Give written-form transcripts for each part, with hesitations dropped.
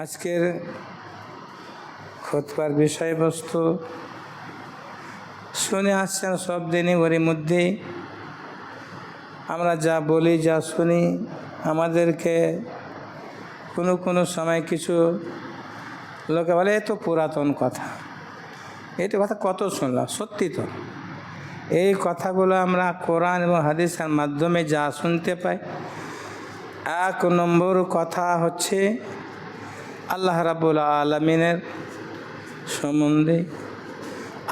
আজকের খুতবার বিষয়বস্তু শুনে আসছেন সব দিনই, ওর মধ্যে আমরা যা বলি যা শুনি আমাদেরকে কোনো সময় কিছু লোকে বলে এ তো পুরাতন কথা, এটা কথা কত শুনলাম। সত্যি তো এই কথাগুলো আমরা কোরআন এবং হাদিসের মাধ্যমে যা শুনতে পাই, এক নম্বর কথা হচ্ছে আল্লাহ রাব্বুল আলামিনের সম্বন্ধে।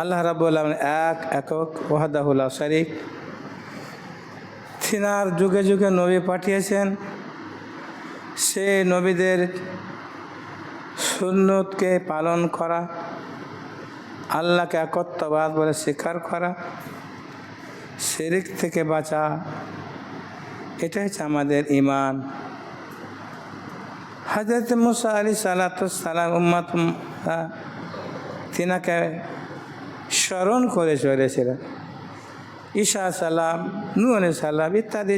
আল্লাহ রাব্বুল আলামিন একক ওয়াহদাহু লা শারীক, তিনার যুগে যুগে নবী পাঠিয়েছেন। সে নবীদের সুন্নতকে পালন করা, আল্লাহকে একত্ববাদ বলে স্বীকার করা, শিরক থেকে বাঁচা, এটা হচ্ছে আমাদের ঈমান। হযরত মুসা আলাইহিস সালাম উম্মত তিনাকে স্মরণ করে চলেছিলেন। ঈসা সালাম, নূহ আলাইহিস সালাম ইত্যাদি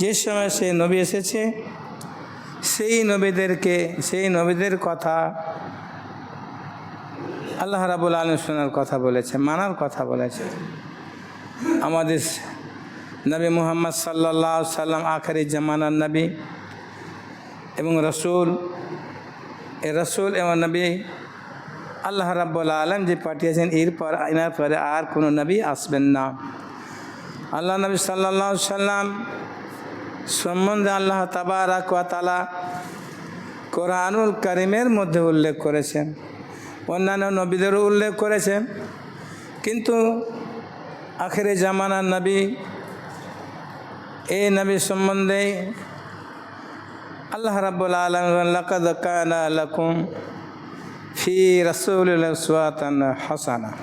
যে সময় সেই নবী এসেছে, সেই নবীদের কথা আল্লাহ রাব্বুল আলামিন শোনার কথা বলেছে, মানার কথা বলেছে। আমাদের নবী মুহাম্মদ সাল্লাল্লাহু আলাইহি সাল্লাম আখিরি জামানার নবী এবং রসুল। এ রসুল এবং নবী আল্লাহ রাব্বুল আলামিন যে পাঠিয়েছেন, এনার পরে আর কোনো নবী আসবেন না। আল্লাহ নবী সাল্লাল্লাহু আলাইহি সাল্লাম সম্বন্ধে আল্লাহ তাবারাক ওয়া তাআলা কোরআনুল কারীমের মধ্যে উল্লেখ করেছেন, অন্যান্য নবীদেরও উল্লেখ করেছেন, কিন্তু আখিরি জামানার নবী, এই নবী সম্বন্ধে আল্লাহ রাব্বুল আলামিন লাকাদ কানা লাকুম ফি রাসূলিল্লাহি উসওয়াতুন হাসানাহ।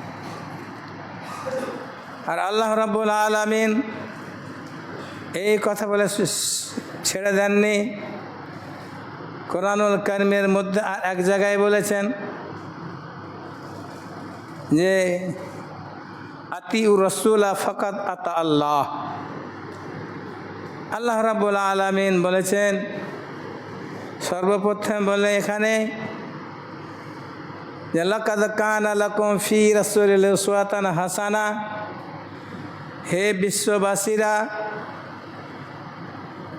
আর আল্লাহ রাব্বুল আলামিন এই কথা বলে ছেড়ে দেননি। কোরআনুল কারীমের মধ্যে আর এক জায়গায় বলেছেন যে আতিউর রাসূলা ফাকাদ আতা আল্লাহ। আল্লাহ রাব্বুল আলামিন বলেছেন, সর্বপ্রথম বলে এখানে যে লাকাদ কানা লাকুম ফি রাসূলিল্লাহি উসওয়াতুন হাসানাহ। হে বিশ্ববাসীরা,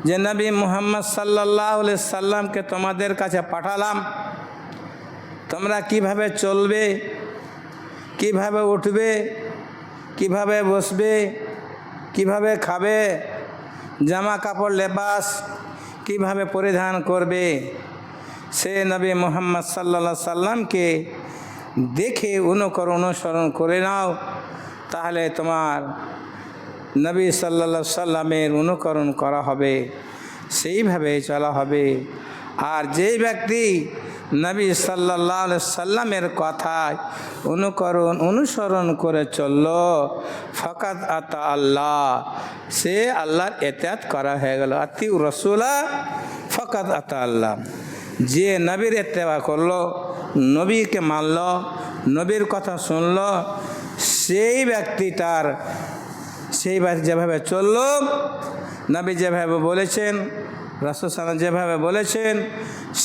যে নবী মুহাম্মদ সাল্লাল্লাহু আলাইহি সাল্লামকে তোমাদের কাছে পাঠালাম, তোমরা কিভাবে চলবে, কিভাবে উঠবে, কিভাবে বসবে, কিভাবে খাবে, জামা কাপড় লেবাস কিভাবে পরিধান করবে, সে নবী মুহাম্মদ সাল্লাল্লাহু আলাইহি সাল্লামকে দেখে অনুসরণ করে নাও, তাহলে তোমার নবী সাল্লাল্লাহু আলাইহি সাল্লামের অনুকরণ করা হবে, সেইভাবে চলা হবে। আর যে ব্যক্তি নবী সাল্লাল্লাহু আলাইহি সাল্লামের কথায় অনুসরণ করে চলল, ফাকাদ আতা আল্লাহ, সে আল্লাহর ইতাআত করা হয়ে গেল। আতিউর রাসূলা ফাকাদ আতা আল্লাহ। যে নবীর ইত্তেবা করলো, নবীকে মানল, নবীর কথা শুনল, সেই ব্যক্তিটার যেভাবে চলল, নবী যেভাবে বলেছেন, রাসূল সাল্লাল্লাহু যেভাবে বলেছেন,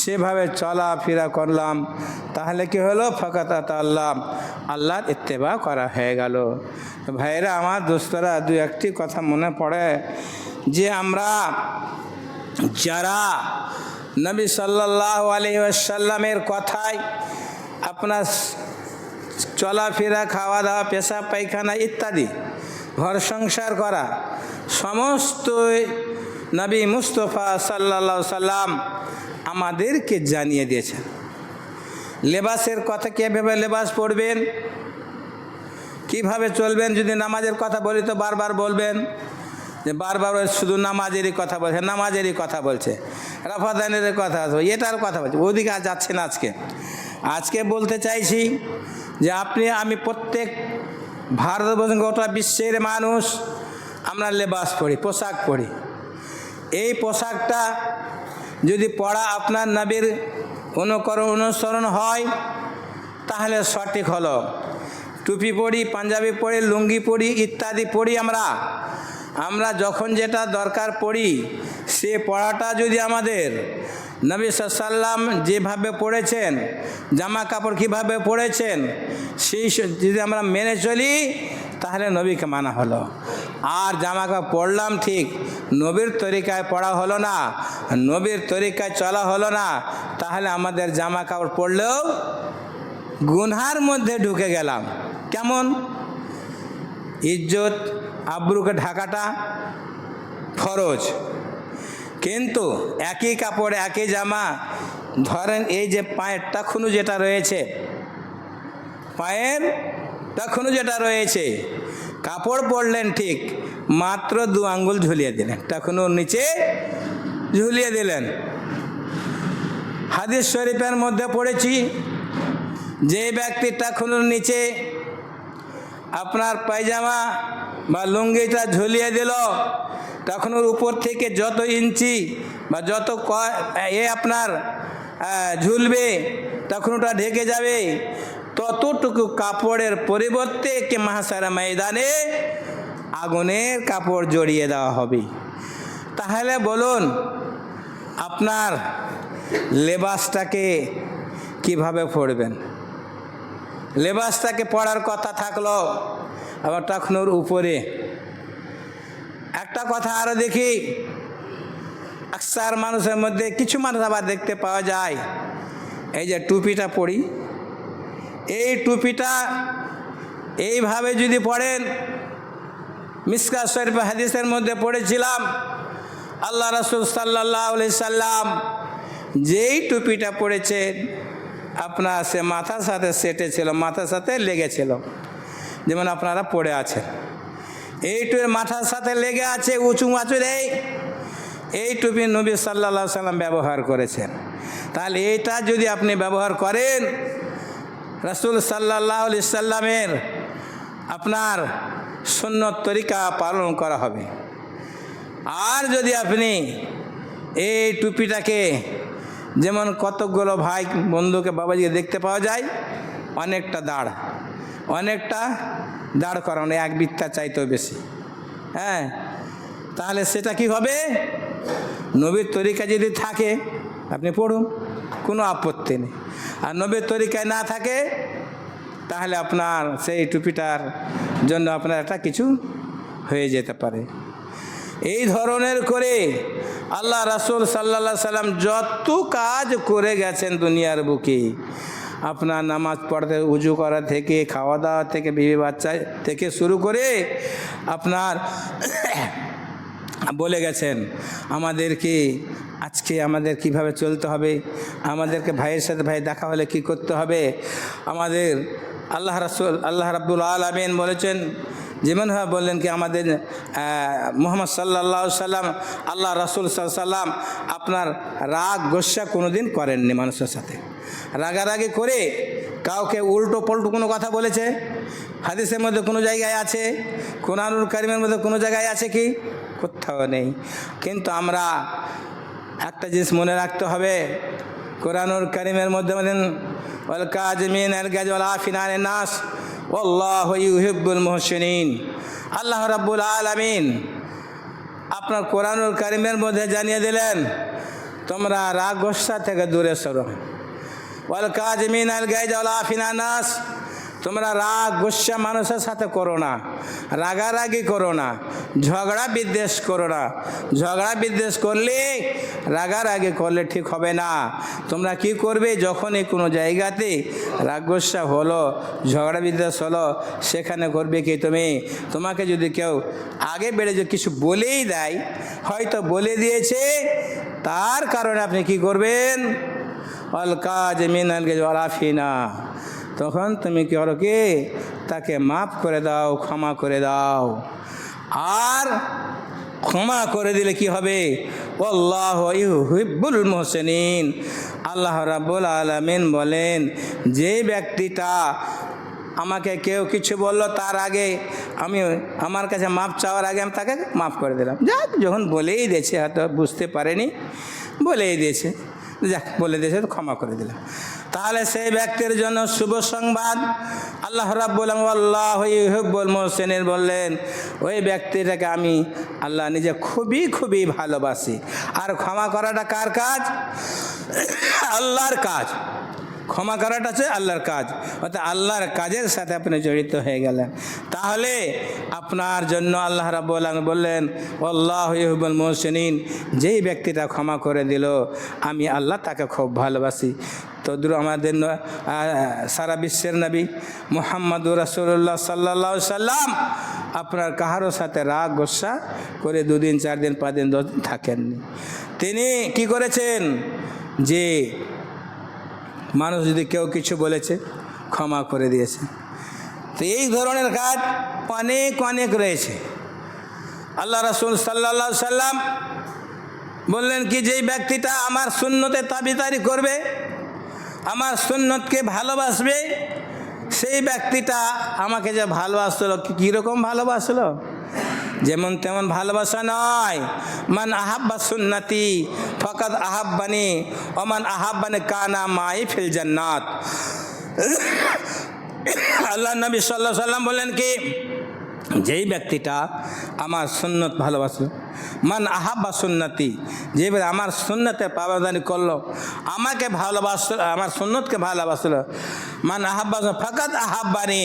সেভাবে চলাফেরা করলাম, তাহলে কি হলো? ফাকাদ আতা আল্লাহ, আল্লাহর ইত্তেবা করা হয়ে গেল। ভাইরা আমার, দোস্তরা, দু একটি কথা মনে পড়ে যে আমরা যারা নবী সাল্লাল্লাহু আলাইহি ওয়াসাল্লামের কথায় আপনার চলাফেরা, খাওয়া দাওয়া, পেশাব পায়খানা ইত্যাদি, ঘর সংসার করা, সমস্ত নবী মুস্তফা সাল্লাল্লাহু আলাইহি সাল্লাম আমাদেরকে জানিয়ে দিয়েছেন। লেবাসের কথা, কীভাবে লেবাস পরবেন, কিভাবে চলবেন। যদি নামাজের কথা বলি তো বারবার বলবেন যে বারবার শুধু নামাজেরই কথা বলছে, নামাজেরই কথা বলছে, রাফাদানের কথা, এটার কথা বলছে, ওদিকে আর যাচ্ছে না। আজকে বলতে চাইছি যে আমি প্রত্যেক ভারতবর্ষ, গোটা বিশ্বের মানুষ আমরা লেবাস পরি, পোশাক পরি। এই পোশাকটা যদি পরা আপনার নবীর অনুসরণ হয়, তাহলে সঠিক হলো। টুপি পরি, পাঞ্জাবি পরি, লুঙ্গি পরি, ইত্যাদি পরি। আমরা যখন যেটা দরকার পড়ি, সে পড়াটা যদি আমাদের নবী সাল্লাম যেভাবে পড়েছেন, জামা কাপড় কীভাবে পড়েছেন, সেই যদি আমরা মেনে চলি তাহলে নবীকে মানা হলো। আর জামা কাপড় পড়লাম ঠিক, নবীর তরিকায় পড়া হলো না, নবীর তরিকায় চলা হলো না, তাহলে আমাদের জামা কাপড় পরলেও গুনহার মধ্যে ঢুকে গেলাম। কেমন? ইজ্জত আব্রুকে ঢাকাটা ফরজ, কিন্তু একই কাপড় একই জামা, ধরেন এই যে পায়ের টাখুনু যেটা রয়েছে, পায়ের টাখুনু যেটা রয়েছে, কাপড় পরলেন ঠিক, মাত্র 2 আঙ্গুল ঝুলিয়ে দিলেন, টাখুনুর নিচে ঝুলিয়ে দিলেন। হাদিস শরীফের মধ্যে পড়েছি, যে ব্যক্তি টাখুনুর নিচে আপনার পায়জামা বা লুঙ্গিটা ঝুলিয়ে দিল, টাখুনুর উপর থেকে যত ইঞ্চি বা যত আপনার ঝুলবে, টাখুনুটা ঢেকে যাবে, ততটুকু কাপড়ের পরিবর্তে কে মাহশার ময়দানে আগুনের কাপড় জড়িয়ে দেওয়া হবে। তাহলে বলুন আপনার লেবাসটাকে কিভাবে পরবেন? লেবাসটাকে পরার কথা থাকলো, আবার টাখনুর উপরে। একটা কথা আরও দেখি, আকসার মানুষের মধ্যে কিছু মানুষ আবার দেখতে পাওয়া যায়, এই যে টুপিটা পরি, এই টুপিটা এইভাবে যদি পড়েন, মিসকাত শরীফ হাদিসের মধ্যে পড়েছিলাম, আল্লাহ রাসূল সাল্লাল্লাহু আলাইহি সাল্লাম যেই টুপিটা পড়েছেন আপনার সে মাথার সাথে সেটে ছিল, মাথার সাথে লেগেছিল, যেমন আপনারা পড়ে আছেন, এই টুপি মাথার সাথে লেগে আছে, উঁচু মাচু এই টুপি নবী সাল্লাল্লাহু আলাইহি সাল্লাম ব্যবহার করেছেন। তাহলে এইটা যদি আপনি ব্যবহার করেন, রাসূল সাল্লাল্লাহু আলাইহি সাল্লামের আপনার সুন্নত তরিকা পালন করা হবে। আর যদি আপনি এই টুপিটাকে, যেমন কতকগুলো ভাই বন্ধুকে বাবাজিকে দেখতে পাওয়া যায়, অনেকটা দাঁড় করানো, এক বিত্তা চাইতেও বেশি, হ্যাঁ, তাহলে সেটা কি হবে? নবীর তরিকা যদি থাকে আপনি পড়ুন, কোনো আপত্তি নেই। আর নবীর তরিকায় না থাকে তাহলে আপনার সেই টুপিটার জন্য আপনার একটা কিছু হয়ে যেতে পারে। এই ধরনের করে আল্লাহ রাসূল সাল্লাল্লাহু আলাইহি সাল্লাম যত কাজ করে গেছেন দুনিয়ার বুকে, আপনার নামাজ পড়তে, উজু করা থেকে, খাওয়া দাওয়া থেকে, বিবি বাচ্চা থেকে শুরু করে আপনার বলে গেছেন আমাদেরকে আজকে আমাদের কিভাবে চলতে হবে, আমাদেরকে ভাইয়ের সাথে ভাই দেখা হলে কি করতে হবে। আমাদের আল্লাহ রাব্বুল আলামিন বলেছেন, যেমনভাবে বললেন কি আমাদের মুহাম্মদ সাল্লাল্লাহু আলাইহি সাল্লাম, আল্লাহ রাসূল সাল্লাল্লাহু আলাইহি সাল্লাম আপনার রাগ গোসা কোনোদিন করেননি মানুষের সাথে। রাগারাগি করে কাউকে উল্টো পল্টো কোনো কথা বলেছে হাদিসের মধ্যে কোনো জায়গায় আছে? কোরআনুল কারীমের মধ্যে কোনো জায়গায় আছে কি? কোথাও নেই। কিন্তু আমরা একটা জিনিস মনে রাখতে হবে, কোরআনুল কারীমের মধ্যে বলেন ওয়াল কাযিমিনা আল গায়জ ওয়াল আফিনা আনিন নাস ওয়াল্লাহু ইউহিব্বুল মুহসিনিন। আল্লাহ রাব্বুল আলামিন আপনার কোরআনুল কারীমের মধ্যে জানিয়ে দিলেন তোমরা রাগ গোসা থেকে দূরে সরো। ওয়াল কাযিমিনা আল গায়জ ওয়াল আফিনা আনিন নাস, তোমরা রাগ গোসা মানুষের সাথে করো না, রাগারাগি করো না, ঝগড়া বিদ্বেষ করো না। ঝগড়া বিদ্বেষ করলে, রাগারাগি করলে ঠিক হবে না। তোমরা কি করবে, যখনই কোনো জায়গাতে রাগ গোসা হলো, ঝগড়া বিদ্বেষ হলো, সেখানে করবে কি তোমাকে যদি কেউ আগে বেড়ে যদি কিছু বলেই দেয়, হয়তো বলে দিয়েছে, তার কারণে আপনি কি করবেন? ওয়াল কাযিমিনা আল গায়জ ওয়াল আফিনা, তখন তুমি কি করো কি তাকে মাফ করে দাও, ক্ষমা করে দাও। আর ক্ষমা করে দিলে কি হবে? আল্লাহু ইউহিব্বুল মুহসিনিন। আল্লাহ রাব্বুল আলামিন বলেন, যে ব্যক্তিটা আমাকে কেউ কিছু বললো, তার আগে আমি আমার কাছে মাপ চাওয়ার আগে আমি তাকে মাফ করে দিলাম। যাক, যখন বলেই দিয়েছে, হয়তো বুঝতে পারেনি, বলেই দিয়েছে, যাক বলে দিয়েছে তো ক্ষমা করে দিলাম। তাহলে সেই ব্যক্তির জন্য শুভ সংবাদ। আল্লাহ রাব্বুল আল্লাহু ইউহিব্বুল মুহসিনিন বললেন, ওই ব্যক্তিটাকে আমি আল্লাহ নিজে খুবই খুবই ভালোবাসি। আর ক্ষমা করাটা কার কাজ? আল্লাহর কাজ। ক্ষমা করাটা হচ্ছে আল্লাহর কাজ, অর্থাৎ আল্লাহর কাজের সাথে আপনি জড়িত হয়ে গেলেন। তাহলে আপনার জন্য আল্লাহ রাব্বুল আলামিন বললেন, আল্লাহু ইউহিব্বুল মুহসিনিন, যেই ব্যক্তিটা ক্ষমা করে দিল আমি আল্লাহ তাকে খুব ভালোবাসি। তো আমাদের সারা বিশ্বের নবী মুহাম্মদুর রাসূলুল্লাহ সাল্লাল্লাহু আলাইহি সাল্লাম আপনার কাহারও সাথে রাগ গোসা করে 2 দিন 4 দিন 5 দিন 10 দিন থাকেননি। তিনি কি করেছেন? যে মানুষ যদি কেউ কিছু বলেছে ক্ষমা করে দিয়েছে। তো এই ধরনের কাজ অনেক অনেক রয়েছে। আল্লাহ রাসূল সাল্লাল্লাহু আলাইহি সাল্লাম বললেন কি, যেই ব্যক্তিটা আমার সুন্নতে তাবিতারি করবে, আমার সুন্নতকে ভালোবাসবে, সেই ব্যক্তিটা আমাকে যে ভালোবাসলো, কীরকম ভালোবাসলো? যেমন তেমন ভালোবাসা নয়। মান আহাব্বা সুন্নতি ফাকাদ আহাব্বানি ওয়া মান আহাব্বানি কানা মাই ফিল জান্নাত। আল্লাহ নবী সাল্লাল্লাহু আলাইহি সাল্লাম বলেন কি, যেই ব্যক্তিটা আমার সুন্নত ভালোবাসলো, মান আহাব্বা সুন্নতি, যে আমার সুন্নতে পাবন্দি করলো, আমাকে ভালোবাসলো, আমার সুন্নতকে ভালোবাসলো, মান আহাব্বা ফাকাদ আহাব্বানি,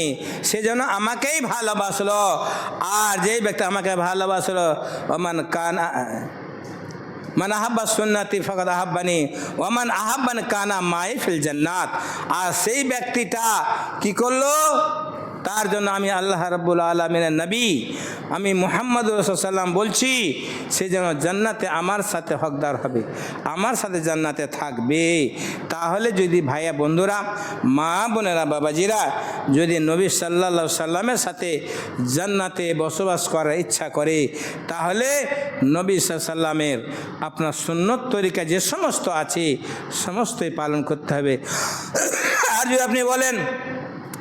সে যেন আমাকেই ভালোবাসলো। আর যেই ব্যক্তি আমাকে ভালোবাসলো, মান আহাব্বা সুন্নতি ফাকাদ আহাব্বানি ওয়া মান আহাব্বানি কানা মাই ফিল জান্নাত। আর সেই ব্যক্তিটা কি করলো? তার জন্য আমি আল্লাহ রাব্বুল আলামিনের নবী, আমি মুহাম্মদুর রাসূলুল্লাহ সাল্লাম বলছি, সে যেন জান্নাতে আমার সাথে হকদার হবে, আমার সাথে জান্নাতে থাকবে। তাহলে যদি ভাইয়া বন্ধুরা, মা বোনেরা, বাবাজিরা, যদি নবী সাল্লাল্লাহু সাল্লামের সাথে জান্নাতে বসবাস করার ইচ্ছা করে, তাহলে নবী সাল্লামের আপনার সুন্নত তরিকা যে সমস্ত আছে সমস্তই পালন করতে হবে। আর যদি আপনি বলেন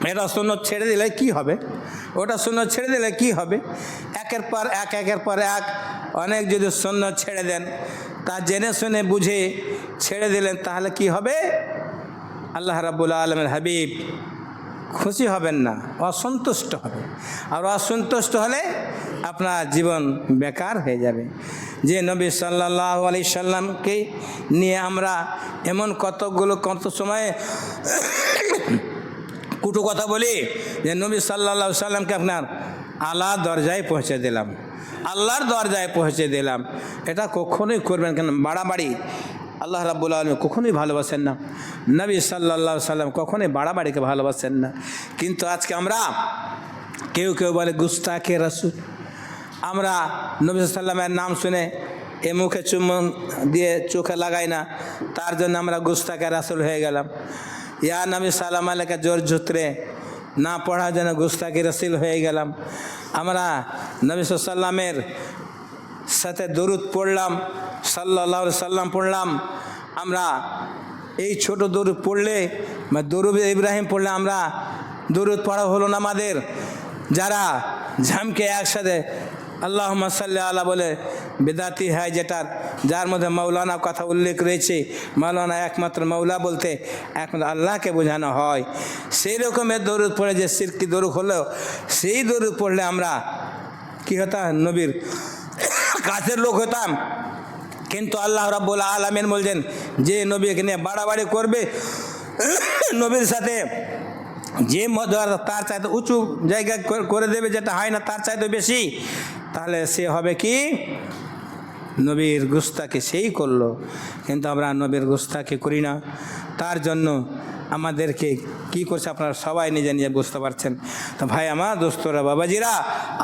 এটা সুন্নত ছেড়ে দিলে কি হবে, ওটা সুন্নত ছেড়ে দিলে কি হবে, একের পর এক অনেক যদি সুন্নত ছেড়ে দেন, তা জেনে শুনে বুঝে ছেড়ে দিলেন, তাহলে কি হবে? আল্লাহ রাব্বুল আলামিনের হাবিব খুশি হবেন না, অসন্তুষ্ট হবে। আর অসন্তুষ্ট হলে আপনার জীবন বেকার হয়ে যাবে। যে নবী সাল্লাল্লাহু আলাইহি সাল্লামকে নিয়ে আমরা এমন কত সময়ে কুটু কথা বলি যে নবী সাল্লাল্লাহু আলাইহি সাল্লামকে আপনার আলা দরজায় পৌঁছে দিলাম, আল্লাহর দরজায় পৌঁছে দিলাম। এটা কখনোই করবেন কেন? বাড়াবাড়ি আল্লাহ রাব্বুল আলামিন কখনোই ভালোবাসেন না, নবী সাল্লাল্লাহু আলাইহি সাল্লাম কখনোই বাড়াবাড়িকে ভালোবাসেন না। কিন্তু আজকে আমরা কেউ বলে গুস্তাখে রাসূল, আমরা নবী সাল্লামের নাম শুনে এ মুখে চুম্বন দিয়ে চোখে লাগাই না, তার জন্য আমরা গুস্তাখে রাসূল হয়ে গেলাম। ইয়া নবী সালাম আলাইকা জোর জুতরে না পড়া যেন গুস্তাখি রাসূল হয়ে গেলাম। আমরা নবী সাল্লামের সাথে দরুদ পড়লাম, সাল্লাল্লাহু আলাইহি সাল্লাম পড়লাম। আমরা এই ছোট দরুদ পড়লে, দরুদ ইব্রাহিম পড়লে আমরা দরুদ পড়া হলো না আমাদের। যারা ঝামকে একসাথে আল্লাহুম্মা সাল্লি আলা বলে বিদাতি হয়, যার মধ্যে মৌলানা কথা উল্লেখ রয়েছে, মৌলানা একমাত্র মৌলা বলতে একমাত্র আল্লাহকে বোঝানো হয়, সেই রকমের দরুদ পড়ে যে শিরকি দরুদ হলো, সেই দরুদ পড়লে আমরা কি হতাম? নবীর কাছের লোক হতাম। কিন্তু আল্লাহ রাব্বুল আলামিন বলছেন, যে নবীকে নিয়ে বাড়াবাড়ি করবে, নবীর সাথে যে তার চাইতে উঁচু জায়গা করে দেবে, যেটা হয় না তার চাইতে বেশি, তাহলে সে হবে কি? নবীর গুস্তাখি সেই করলো। কিন্তু আমরা নবীর গুস্তাখি করি না। তার জন্য আমাদেরকে কি করছে আপনারা সবাই নিজে নিজে বুঝতে পারছেন। তো ভাই আমার, দোস্তরা, বাবাজিরা,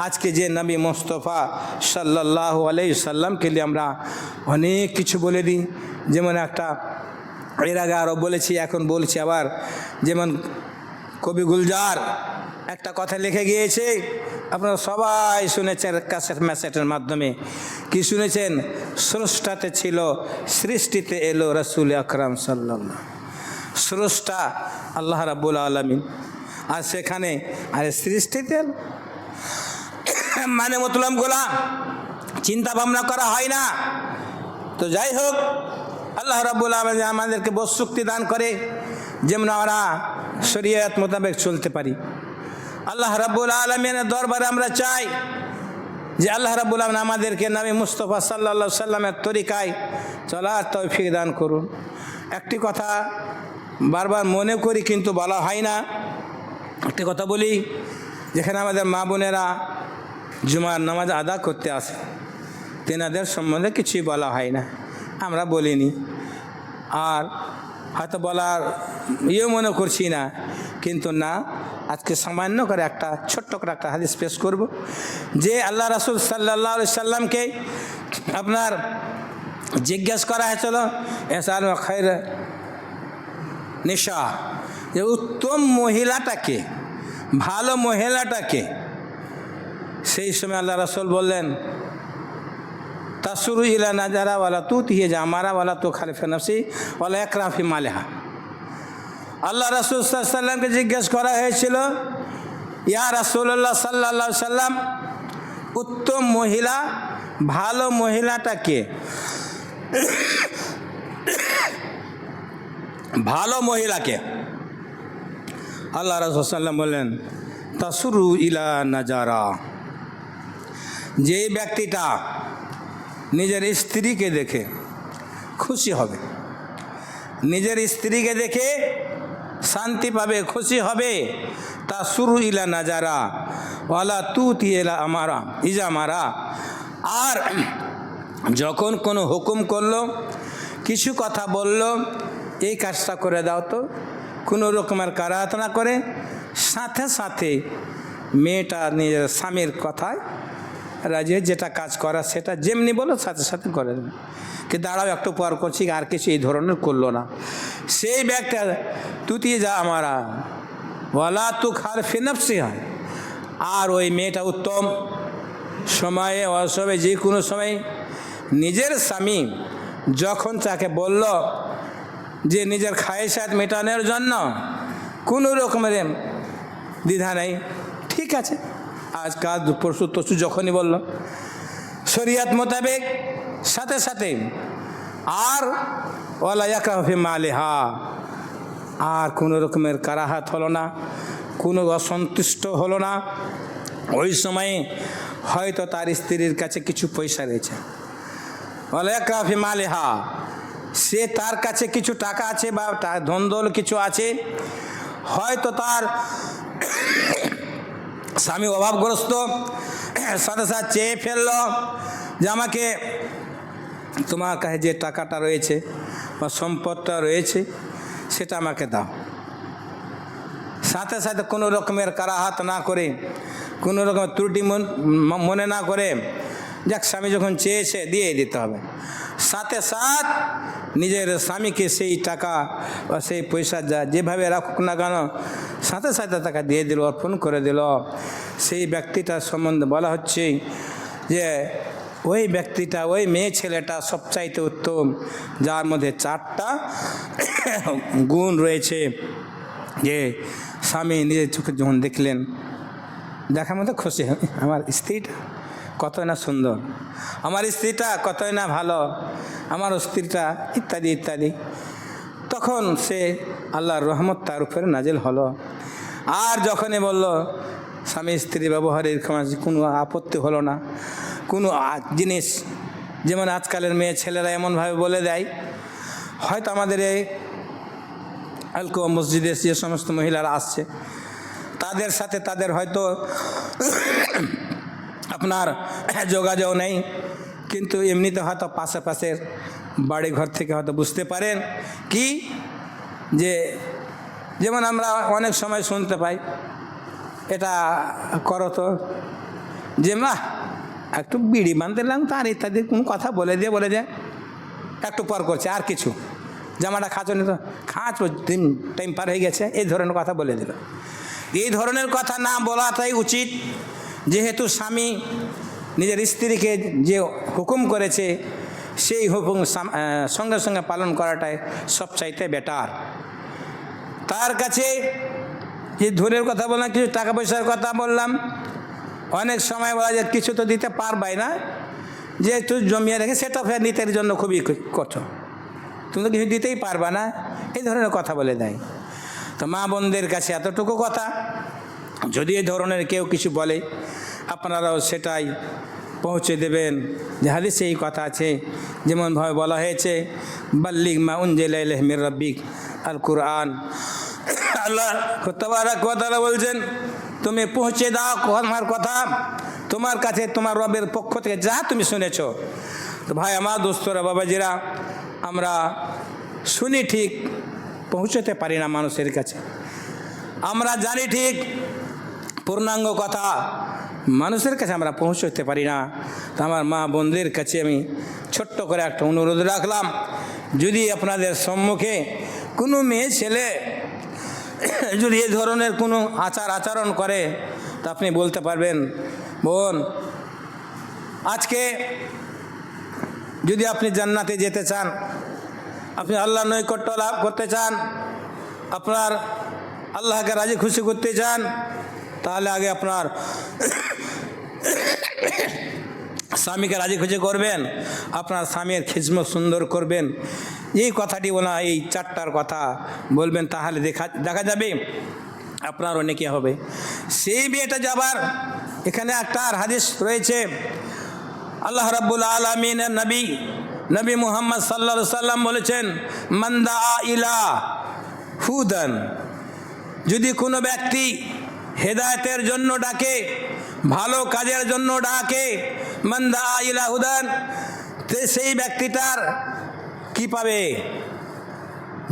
আজকে যে নবী মুস্তাফা সাল্লাল্লাহু আলাইহি সাল্লামকে নিয়ে আমরা অনেক কিছু বলে দিই। যেমন একটা এর আগে আরও বলেছি, এখন বলছি আবার, যেমন কবি গুলজার একটা কথা লিখে গিয়েছে, আপনারা সবাই শুনেছেন ক্যাসেট ম্যাসেটের মাধ্যমে। কি শুনেছেন? স্রষ্টাতে ছিল, সৃষ্টিতে এলো রাসূল আকরাম সাল্লাল্লাহু। স্রষ্টা আল্লাহ রাব্বুল আলামিন, আর সেখানে আরে সৃষ্টিতে মানে মতলবগুলা চিন্তা ভাবনা করা হয় না। তো যাই হোক, আল্লাহ রাব্বুল আলামিন আমাদেরকে বোঝ শক্তি দান করে যেমন আমরা শরীয়ত মোতাবেক চলতে পারি। আল্লাহ রাব্বুল আলামিনের দরবারে আমরা চাই যে আল্লাহ রাব্বুল আলামিন আমাদেরকে নবী মুস্তাফা সাল্লাল্লাহু আলাইহি সাল্লামের তরিকায় চলার তৌফিক দান করুন। একটি কথা বারবার মনে করি কিন্তু বলা হয় না, একটি কথা বলি, যেখানে আমাদের মা বোনেরা জুমার নামাজ আদা করতে আসে তেনাদের সম্বন্ধে কিছুই বলা হয় না, আমরা বলিনি, আর হয়তো বলার মনে করছি না, কিন্তু না, আজকে সামান্য করে একটা ছোট্ট করে একটা হাদিস পেশ করব যে আল্লাহ রাসূল সাল্লাল্লাহু আলাইহি সাল্লামকে আপনার জিজ্ঞেস করা হয়েছিল এসাল খায়র নিশা, যে উত্তম মহিলাটাকে, ভালো মহিলাটাকে। সেই সময় আল্লাহ রাসূল বললেন তাসুরু ইলা নাজারা ওয়ালা তুতিহি জামারা ওয়ালা তুখালিফি নাফসি ওয়ালা ইকরাম ফি মালিহা। আল্লাহ রাসূল সাল্লাল্লাহু আলাইহি সাল্লামকে জিজ্ঞেস করা হয়েছিল, ইয়া রাসূলুল্লাহ সাল্লাল্লাহু আলাইহি সাল্লাম, উত্তম মহিলা, ভালো মহিলাটাকে, ভালো মহিলাকে। আল্লাহ রাসূল সাল্লাল্লাহু বললেন তাসুরু ইলা নাজারা, যে ব্যক্তিটা নিজের স্ত্রীকে দেখে খুশি হবে, নিজের স্ত্রীকে দেখে শান্তি পাবে, খুশি হবে, তাসুরু ইলা নাজারা ওয়ালা তুতি ইলা আমারা ইজামারা। আর যখন কোনো হুকুম করলো, কিছু কথা বলল, এই কাজটা করে দাও তো, কোনো রকমের কারাহাত না করে, সাথে সাথে মেয়েটা নিজের স্বামীর কথায় রাজি, যেটা কাজ করা সেটা যেমনি বলো সাথে সাথে করে দেবে, কি দাঁড়াও একটু পর করছি, আর কিছু এই ধরনের করলো না। সেই ব্যক্তি তুতি যা আমারা ওয়ালা তুখালিফি নাফসিহা, আর ওই মেয়েটা উত্তম সময়ে অসময়ে যে কোনো সময় নিজের স্বামী যখন তাকে বলল যে নিজের খায়েশাত মেটানোর জন্য, কোনো রকমের দ্বিধা নেই, ঠিক আছে আজ কাজ পরশু তরশু যখনই বলল শরিয়ত মোতাবেক, সাথে সাথে আর ওয়ালা ইকরাহ ফি মালিহা, আর কোনো রকমের কারাহাত হলো না, কোনো অসন্তুষ্ট হলো না। ওই সময়ে হয়তো তার স্ত্রীর কাছে কিছু পয়সা রয়েছে, ওয়ালা ইকরাহ ফি মালিহা, সে তার কাছে কিছু টাকা আছে বা ধনদৌল কিছু আছে, হয়তো তার স্বামী অভাবগ্রস্ত, সাথে সাথে চেয়ে ফেলল যে আমাকে তোমার কাছে যে টাকাটা রয়েছে বা সম্পদটা রয়েছে সেটা আমাকে দাও। সাথে সাথে কোনো রকমের কারাহাত না করে, কোনো রকমের ত্রুটি মনে না করে, যাক স্বামী যখন চেয়েছে দিয়ে দিতে হবে। সাথে সাথ নিজের স্বামীকে সেই টাকা বা সেই পয়সা যা যেভাবে রাখুক না কেন, সাথে সাথে টাকা দিয়ে দিল, অর্পণ করে দিল। সেই ব্যক্তিটার সম্বন্ধে বলা হচ্ছে যে ওই ব্যক্তিটা, ওই মেয়ে ছেলেটা সবচাইতে উত্তম, যার মধ্যে 4টা গুণ রয়েছে। যে স্বামী নিজের চোখে যখন দেখলেন, দেখার মধ্যে খুশি, আমার স্ত্রীটা কতই না সুন্দর, আমার স্ত্রীটা কতই না ভালো, আমার স্ত্রীটা ইত্যাদি ইত্যাদি, তখন সে আল্লাহর রহমত তার উপরে নাজিল হলো। আর যখনই বলল স্বামী স্ত্রী ব্যবহারের কোনো আপত্তি হলো না, কোনো জিনিস, যেমন আজকালের মেয়ে ছেলেরা এমনভাবে বলে দেয়, হয়তো আমাদের এই আলকো মসজিদে যে সমস্ত মহিলারা আসছে তাদের সাথে তাদের হয়তো আপনার যোগাযোগ নেই, কিন্তু এমনিতে হয়তো পাশের বাড়ি ঘর থেকে হয়তো বুঝতে পারেন কি, যে যেমন আমরা অনেক সময় শুনতে পাই, এটা করো তো, যে মা একটু বিড়ি বাঁধতে লাগতো আর ইত্যাদি কোনো কথা বলে যায়, একটু পর করছে, আর কিছু জামাটা খাঁচনি তো খাঁচ, টাইম পার হয়ে গেছে, এই ধরনের কথা বলে দিল। এই ধরনের কথা না বলাটাই উচিত, যেহেতু স্বামী নিজের স্ত্রীকে যে হুকুম করেছে সেই হুকুম সঙ্গে সঙ্গে পালন করাটাই সবচাইতে বেটার। তার কাছে যে ধনের কথা বললাম, কিছু টাকা পয়সার কথা বললাম, অনেক সময় বলা যায় কিছু তো দিতে পারবাই না, যে তুই জমিয়ে রেখে সেটা ফের নিতে জন্য খুবই কঠিন, তুমি তো কিছু দিতেই পারবা না, এই ধরনের কথা বলে দেয়। তো মা বোনদের কাছে এতটুকু কথা, যদি এই ধরনের কেউ কিছু বলে আপনারাও সেটাই পৌঁছে দেবেন যে হাদিসে এই কথা আছে, যেমনভাবে বলা হয়েছে বাল্লিগ মা উনজিলা ইলাইহি মির রাব্বিক আল কুরআন। আল্লাহ তাবারাক ওয়া তাআলা বলছেন তুমি পৌঁছে দাও আমার কথা তোমার কাছে তোমার রবের পক্ষ থেকে যা তুমি শুনেছো। তো ভাই আমার দোস্তরা বাবাজিরা, আমরা শুনি ঠিক, পৌঁছতে পারি না মানুষের কাছে। আমরা জানি ঠিক, পূর্ণাঙ্গ কথা মানুষের কাছে আমরা পৌঁছতে পারি না। তো আমার মা বোনদের কাছে আমি ছোট্ট করে একটা অনুরোধ রাখলাম, যদি আপনাদের সম্মুখে কোনো মেয়ে ছেলে যদি এই ধরনের কোনো আচরণ করে, তা আপনি বলতে পারবেন বোন, আজকে যদি আপনি জান্নাতে যেতে চান, আপনি আল্লাহর নৈকট্য লাভ করতে চান, আপনার আল্লাহকে রাজি খুশি করতে চান, তাহলে আগে আপনার স্বামীকে রাজি খুশি করবেন, আপনার স্বামীর খিদমত সুন্দর করবেন। এই কথাটি ওনা এই চারটার কথা বলবেন, তাহলে দেখা যাবে আপনার অনেকে হবে। সেই বিয়েটা যাবার এখানে একটা আর হাদিস রয়েছে, আল্লাহ রাব্বুল আলামিনের নবী মুহাম্মদ সাল্লাল্লাহু আলাইহি সাল্লাম বলেছেন মান দাআ ইলা হুদান, যদি কোনো ব্যক্তি হেদায়েতের জন্য ডাকে, ভালো কাজের জন্য ডাকে, মান দাআ ইলা হুদান, সেই ব্যক্তিটার কি পাবে?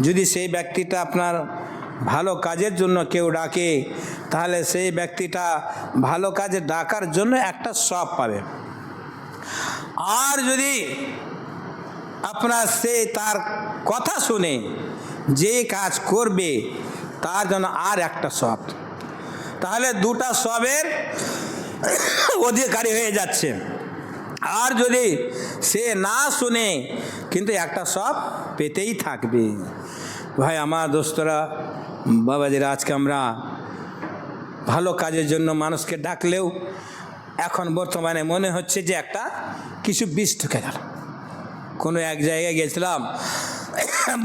যদি সেই ব্যক্তিটা আপনার ভালো কাজের জন্য কেউ ডাকে, তাহলে সেই ব্যক্তিটা ভালো কাজে ডাকার জন্য একটা সওয়াব পাবে। আর যদি আপনার সে তার কথা শুনে যে কাজ করবে তার জন্য আর একটা সওয়াব, তাহলে দুটা সওয়াবের অধিকারী হয়ে যাচ্ছে। আর যদি সে না শুনে কিন্তু একটা সওয়াব পেতেই থাকবে। ভাই আমার দোস্তরা বাবাজিরা, আজকে আমরা ভালো কাজের জন্য মানুষকে ডাকলেও এখন বর্তমানে মনে হচ্ছে যে একটা কিছু বিষ ঢুকে গেল। কোনো এক জায়গায় গেছিলাম,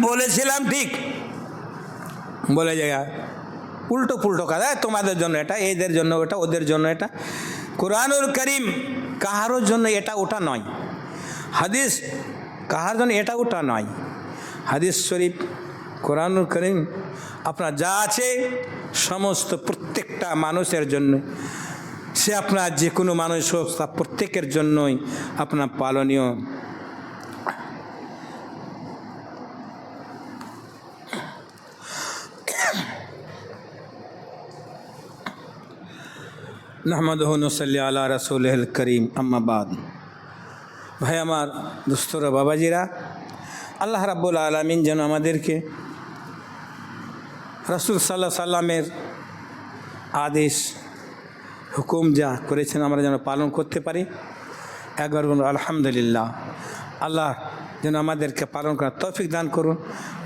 বলেছিলাম ঠিক, বলে জায়গা উল্টো পুল্টো কথা, তোমাদের জন্য এটা, এদের জন্য ওটা, ওদের জন্য এটা। কোরআনুল কারীম কাহারোর জন্য এটা ওটা নয়, হাদিস কাহার জন্য এটা ওটা নয়। হাদিস শরীফ, কোরআনুল কারীম আপনার যা আছে সমস্ত প্রত্যেকটা মানুষের জন্য, সে আপনার যে কোনো মানুষ হোক, তা প্রত্যেকের জন্যই আপনার পালনীয়। নাহমাদুহু নুসাল্লি আলা রাসূলিল করিম, আম্মা বাদ। ভাই আমার দোস্তরা বাবাজিরা, আল্লাহ রাব্বুল আলামিন যেন আমাদেরকে রাসূল সাল্লাল্লাহু আলাইহি সাল্লামের আদেশ হুকুম যা করেছেন আমরা যেন পালন করতে পারি। একবার বলুন আলহামদুলিল্লাহ। আল্লাহ যেন আমাদেরকে পালন করার তৌফিক দান করুন,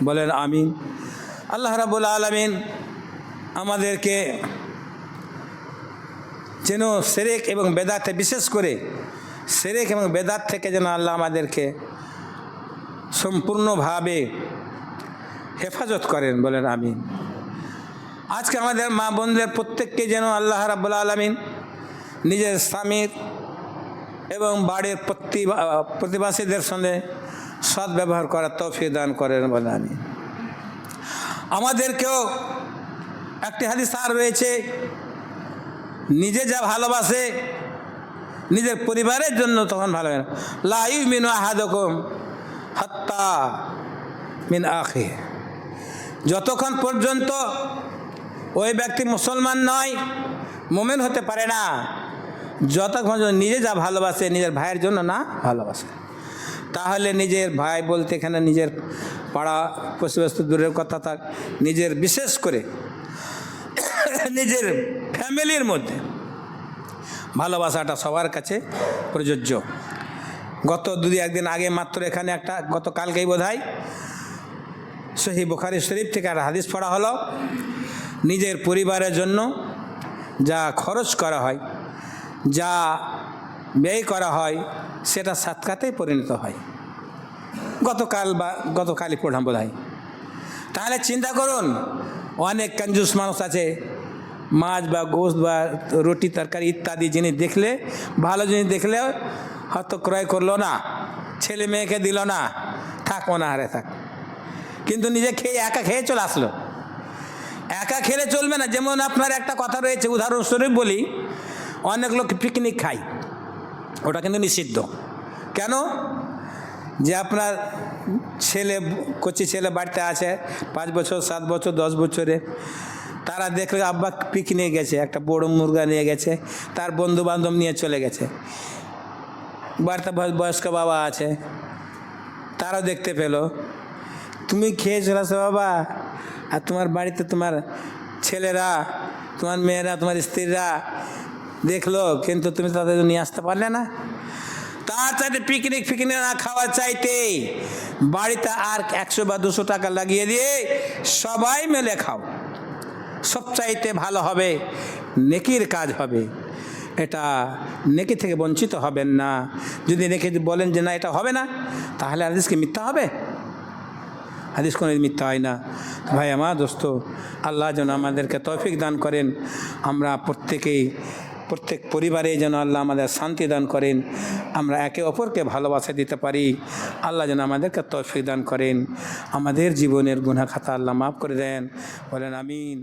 বলেন আমিন। আল্লাহ রাব্বুল আলামিন আমাদেরকে যেন শিরক এবং বেদাতে, বিশেষ করে শিরক এবং বেদাত থেকে যেন আল্লাহ আমাদেরকে সম্পূর্ণভাবে হেফাজত করেন, বলেন আমিন। আজকে আমাদের মা বোনদের প্রত্যেককে যেন আল্লাহ রাব্বুল আলামিন নিজের স্বামীর এবং বাড়ির প্রতিবাসীদের সঙ্গে সৎ ব্যবহার করার তৌফিক দান করেন, বলেন আমিন। আমাদেরকেও একটি হাদিস আর রয়েছে, নিজে যা ভালোবাসে নিজের পরিবারের জন্য তখন ভালোবাসে। লা ইউমিনু আহাদুকুম হাত্তা মিন আখিহি, যতক্ষণ পর্যন্ত ওই ব্যক্তি মুসলমান নয়, মুমিন হতে পারে না, যতক্ষণ নিজে যা ভালোবাসে নিজের ভাইয়ের জন্য না ভালোবাসে। তাহলে নিজের ভাই বলতে এখানে নিজের পাড়া প্রতিবেশী দূরের কথা থাক, নিজের বিশেষ করে নিজের ফ্যামিলির মধ্যে ভালোবাসাটা সবার কাছে প্রযোজ্য। গত একদিন আগে মাত্র এখানে একটা, গতকালকেই বোধহয় সহিহ বুখারী শরীফ থেকে একটা হাদিস পড়া হলো, নিজের পরিবারের জন্য যা খরচ করা হয়, যা ব্যয় করা হয়, সেটা সাদকাতেই পরিণত হয়। গতকালই পড়লাম বোধ হয়। তাহলে চিন্তা করুন, অনেক কঞ্জুস মানুষ আছে, মাছ বা গোশত বা রুটি তরকারি ইত্যাদি জিনিস দেখলে, ভালো জিনিস দেখলে হয়তো ক্রয় করলো না, ছেলে মেয়েকে দিল না, থাক অনাহারে থাক, কিন্তু নিজে খেয়ে একা খেয়ে চলে আসলো। একা খেলে চলবে না। যেমন আপনার একটা কথা রয়েছে, উদাহরণস্বরূপ বলি, অনেক লোক পিকনিক খায়, ওটা কিন্তু নিষিদ্ধ। কেন? যে আপনার ছেলে, কচি ছেলে বাড়িতে আছে, 5 বছর 7 বছর 10 বছরে, তারা দেখলে আব্বা পিকনিক গেছে, একটা বড় মুরগা নিয়ে গেছে, তার বন্ধু বান্ধব নিয়ে চলে গেছে, বাড়িতে বয়স্ক বাবা আছে, তারাও দেখতে পেলো, তুমি খেয়ে চলে আসো বাবা, আর তোমার বাড়িতে তোমার ছেলেরা, তোমার মেয়েরা, তোমার স্ত্রীরা দেখলো, কিন্তু তুমি তাদের নিয়ে আসতে পারলে না। তার চাইতে পিকনিক না খাওয়ার চাইতে বাড়িতে আর 100 বা 200 টাকা লাগিয়ে দিয়ে সবাই মিলে খাও, সবচাইতে ভালো হবে, নেকির কাজ হবে। এটা নেকি থেকে বঞ্চিত হবেন না। যদি নেকি বলেন যে না এটা হবে না, তাহলে হাদিস কি মিথ্যা হবে? হাদিস কোনো মিথ্যা হয় না। ভাই আমার দোস্ত, আল্লাহ যেন আমাদেরকে তৌফিক দান করেন, আমরা প্রত্যেক পরিবারে যেন আল্লাহ আমাদের শান্তি দান করেন, আমরা একে অপরকে ভালোবাসা দিতে পারি। আল্লাহ যেন আমাদেরকে তৌফিক দান করেন, আমাদের জীবনের গুনাহ খাতা আল্লাহ মাফ করে দেন, বলেন আমিন।